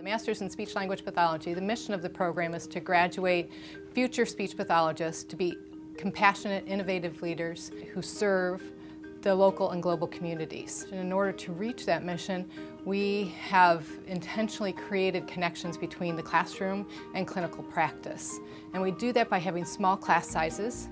The Masters in Speech-Language Pathology, the mission of the program is to graduate future speech pathologists to be compassionate, innovative leaders who serve the local and global communities. And in order to reach that mission, we have intentionally created connections between the classroom and clinical practice. And we do that by having small class sizes,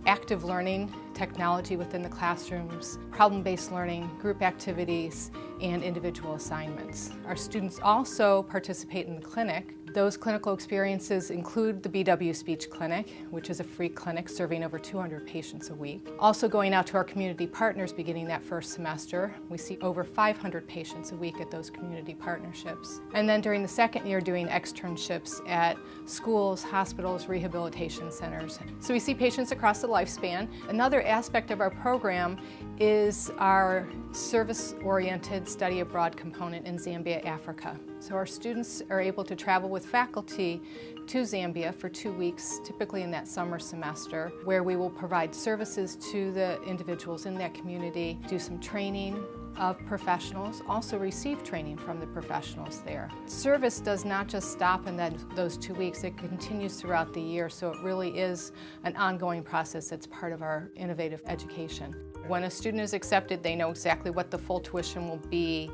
active learning technology within the classrooms, problem-based learning, group activities, and individual assignments. Our students also participate in the clinic. Those clinical experiences include the BW Speech Clinic, which is a free clinic serving over 200 patients a week. Also going out to our community partners beginning that first semester. We see over 500 patients a week at those community partnerships. And then during the second year doing externships at schools, hospitals, rehabilitation centers. So we see patients across the lifespan. Another aspect of our program is our service-oriented study abroad component in Zambia, Africa. So our students are able to travel with faculty to Zambia for 2 weeks, typically in that summer semester, where we will provide services to the individuals in that community, do some training of professionals, also receive training from the professionals there. Service does not just stop in those 2 weeks, it continues throughout the year, so it really is an ongoing process that's part of our innovative education. When a student is accepted, they know exactly what the full tuition will be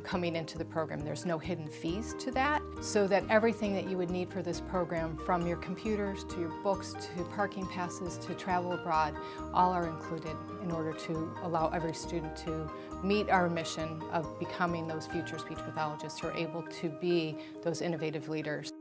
coming into the program. There's no hidden fees to that, so that everything that you would need for this program, from your computers to your books to parking passes to travel abroad, all are included in order to allow every student to meet our mission of becoming those future speech pathologists who are able to be those innovative leaders.